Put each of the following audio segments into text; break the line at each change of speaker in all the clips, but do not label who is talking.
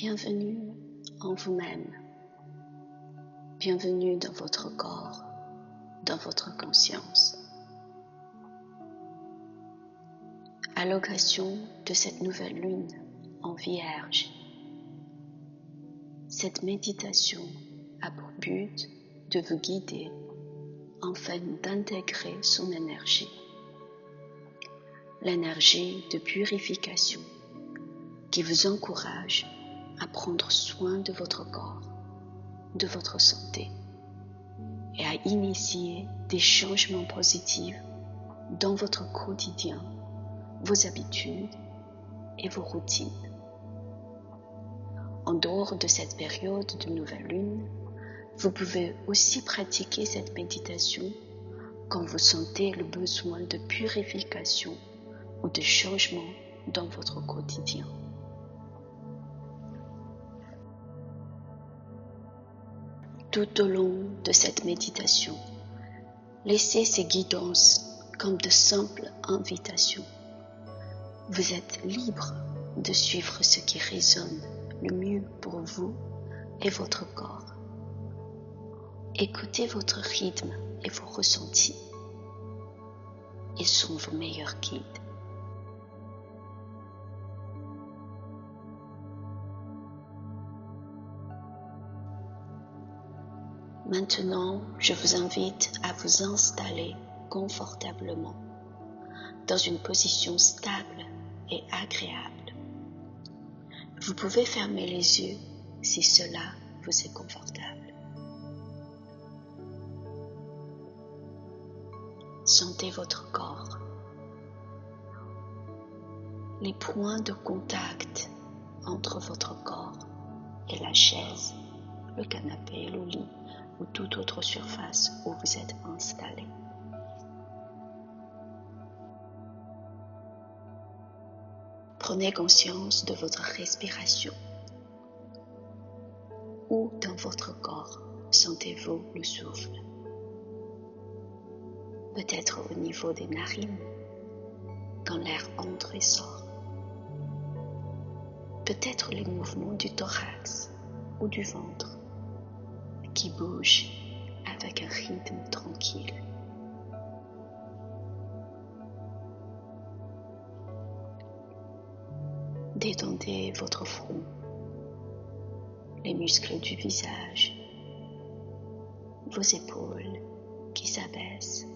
Bienvenue en vous-même. Bienvenue dans votre corps, dans votre conscience. À l'occasion de cette nouvelle lune en Vierge, cette méditation a pour but de vous guider afin d'intégrer son énergie, l'énergie de purification qui vous encourage à prendre soin de votre corps, de votre santé et à initier des changements positifs dans votre quotidien, vos habitudes et vos routines. En dehors de cette période de nouvelle lune, vous pouvez aussi pratiquer cette méditation quand vous sentez le besoin de purification ou de changement dans votre quotidien. Tout au long de cette méditation, laissez ces guidances comme de simples invitations. Vous êtes libre de suivre ce qui résonne le mieux pour vous et votre corps. Écoutez votre rythme et vos ressentis. Ils sont vos meilleurs guides. Maintenant, je vous invite à vous installer confortablement dans une position stable et agréable. Vous pouvez fermer les yeux si cela vous est confortable. Sentez votre corps. Les points de contact entre votre corps et la chaise, le canapé, le lit ou toute autre surface où vous êtes installé. Prenez conscience de votre respiration. Où dans votre corps sentez-vous le souffle? Peut-être au niveau des narines, quand l'air entre et sort. Peut-être les mouvements du thorax ou du ventre qui bougent avec un rythme tranquille. Détendez votre front, les muscles du visage, vos épaules qui s'abaissent,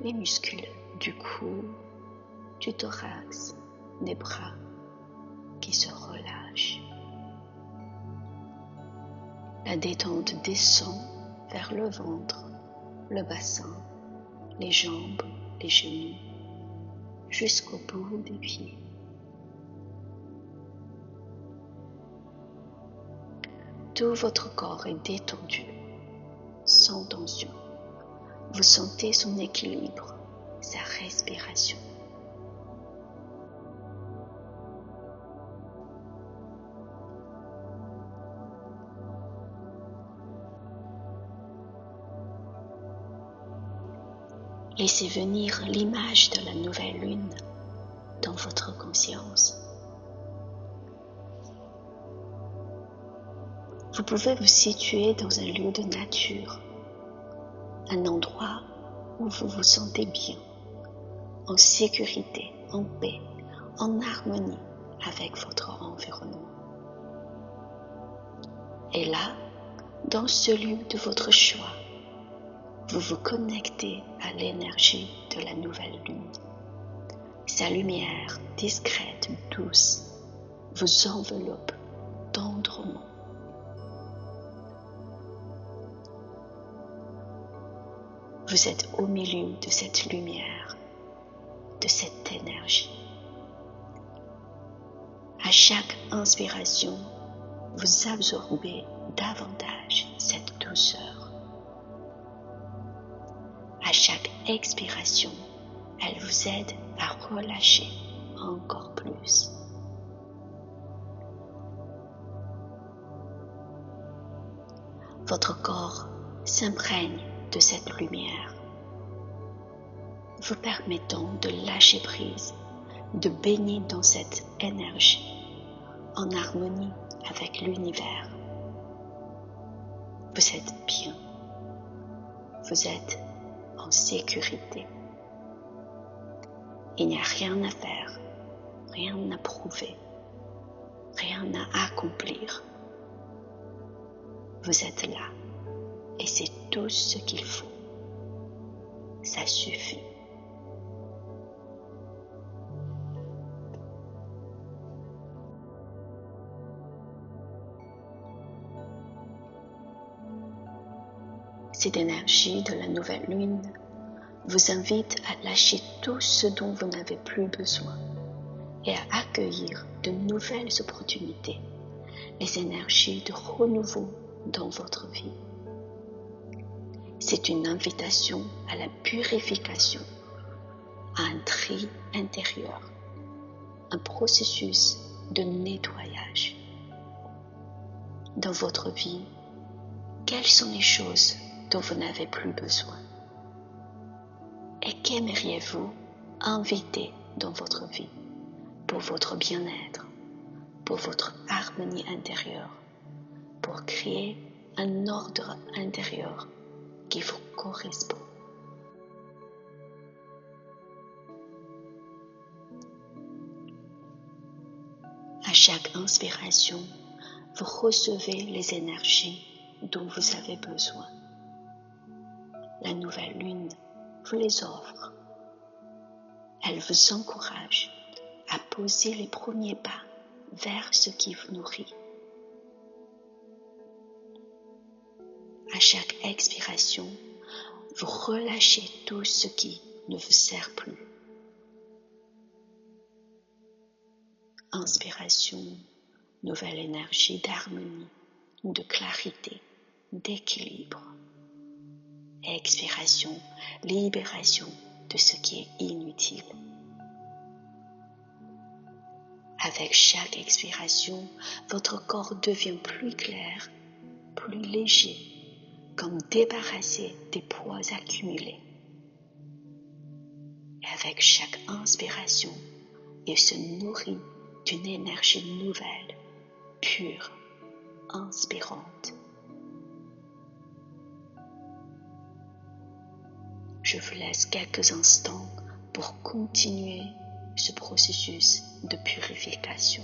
les muscles du cou, du thorax, des bras qui se relâchent. La détente descend vers le ventre, le bassin, les jambes, les genoux, jusqu'au bout des pieds. Tout votre corps est détendu, sans tension. Vous sentez son équilibre, sa respiration. Laissez venir l'image de la nouvelle lune dans votre conscience. Vous pouvez vous situer dans un lieu de nature, un endroit où vous vous sentez bien, en sécurité, en paix, en harmonie avec votre environnement. Et là, dans ce lieu de votre choix, vous vous connectez à l'énergie de la nouvelle lune. Sa lumière discrète, douce, vous enveloppe tendrement. Vous êtes au milieu de cette lumière, de cette énergie. À chaque inspiration, vous absorbez davantage cette douceur. À chaque expiration, elle vous aide à relâcher encore plus. Votre corps s'imprègne de cette lumière, vous permettant de lâcher prise, de baigner dans cette énergie en harmonie avec l'univers. Vous êtes bien. Vous êtes en sécurité. Il n'y a rien à faire, rien à prouver, rien à accomplir. Vous êtes là et c'est tout ce qu'il faut. Ça suffit. Cette énergie de la nouvelle lune vous invite à lâcher tout ce dont vous n'avez plus besoin et à accueillir de nouvelles opportunités, les énergies de renouveau dans votre vie. C'est une invitation à la purification, à un tri intérieur, un processus de nettoyage. Dans votre vie, quelles sont les choses dont vous n'avez plus besoin? Et qu'aimeriez-vous inviter dans votre vie pour votre bien-être, pour votre harmonie intérieure, pour créer un ordre intérieur qui vous correspond? À chaque inspiration, vous recevez les énergies dont vous avez besoin. La nouvelle lune vous les offre. Elle vous encourage à poser les premiers pas vers ce qui vous nourrit. À chaque expiration, vous relâchez tout ce qui ne vous sert plus. Inspiration, nouvelle énergie d'harmonie, de clarité, d'équilibre. Expiration, libération de ce qui est inutile. Avec chaque expiration, votre corps devient plus clair, plus léger, comme débarrassé des poids accumulés. Et avec chaque inspiration, il se nourrit d'une énergie nouvelle, pure, inspirante. Je vous laisse quelques instants pour continuer ce processus de purification.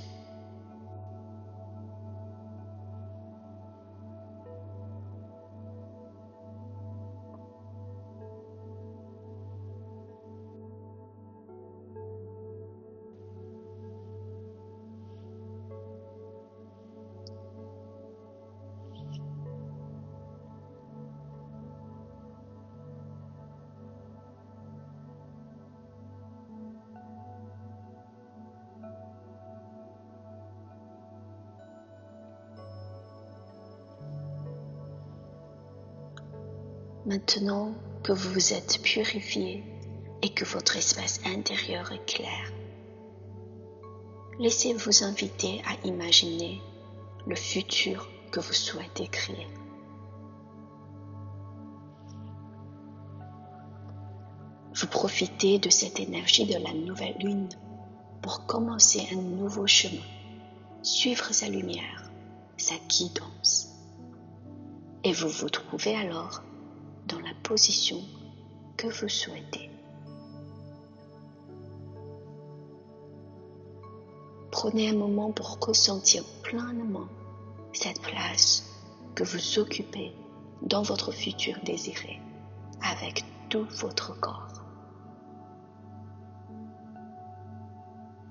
Maintenant que vous vous êtes purifié et que votre espace intérieur est clair, laissez-vous inviter à imaginer le futur que vous souhaitez créer. Vous profitez de cette énergie de la nouvelle lune pour commencer un nouveau chemin, suivre sa lumière, sa guidance. Et vous vous trouvez alors dans la position que vous souhaitez. Prenez un moment pour ressentir pleinement cette place que vous occupez dans votre futur désiré avec tout votre corps.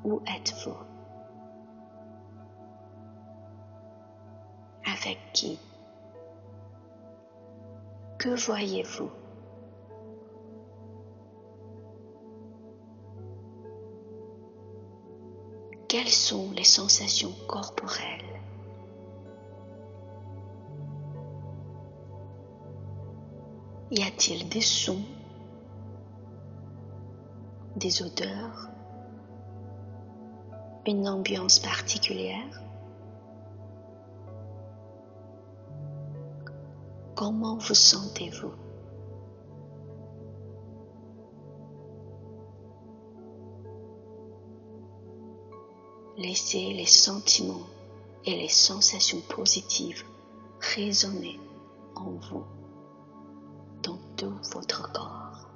Où êtes-vous? Avec qui? Que voyez-vous? Quelles sont les sensations corporelles? Y a-t-il des sons, des odeurs, une ambiance particulière? Comment vous sentez-vous? Laissez les sentiments et les sensations positives résonner en vous, dans tout votre corps.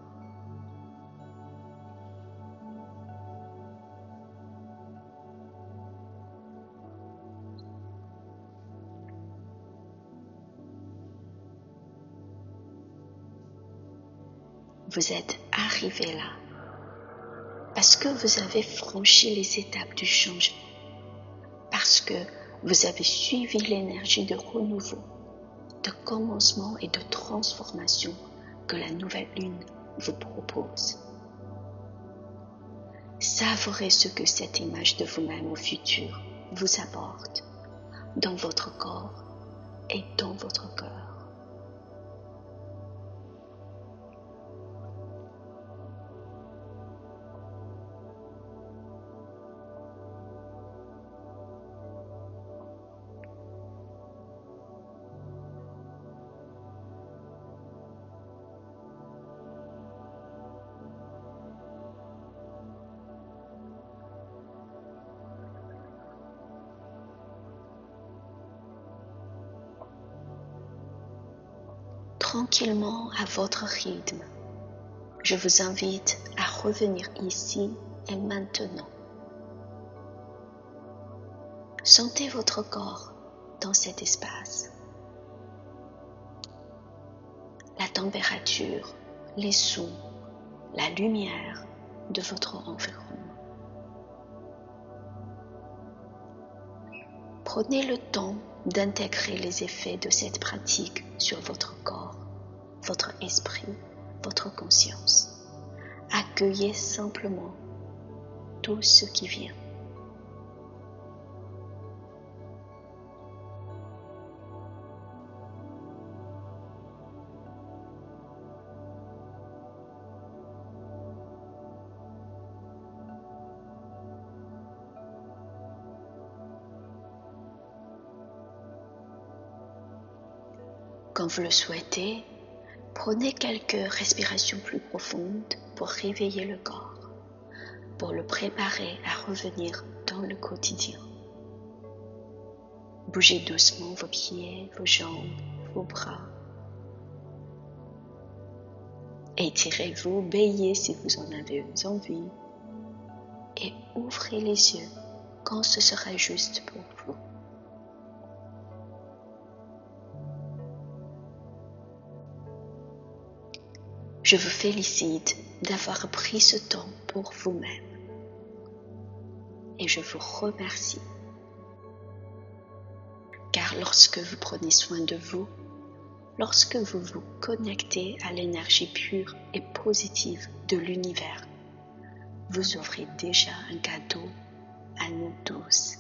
Vous êtes arrivé là parce que vous avez franchi les étapes du changement, parce que vous avez suivi l'énergie de renouveau, de commencement et de transformation que la nouvelle lune vous propose. Savourez ce que cette image de vous-même au futur vous apporte dans votre corps et dans votre cœur. Tranquillement à votre rythme, je vous invite à revenir ici et maintenant. Sentez votre corps dans cet espace. La température, les sons, la lumière de votre environnement. Prenez le temps d'intégrer les effets de cette pratique sur votre corps, votre esprit, votre conscience. Accueillez simplement tout ce qui vient. Quand vous le souhaitez, prenez quelques respirations plus profondes pour réveiller le corps, pour le préparer à revenir dans le quotidien. Bougez doucement vos pieds, vos jambes, vos bras. Étirez-vous, baillez si vous en avez envie et ouvrez les yeux quand ce sera juste pour vous. Je vous félicite d'avoir pris ce temps pour vous-même et je vous remercie. Car lorsque vous prenez soin de vous, lorsque vous vous connectez à l'énergie pure et positive de l'univers, vous offrez déjà un cadeau à nous tous.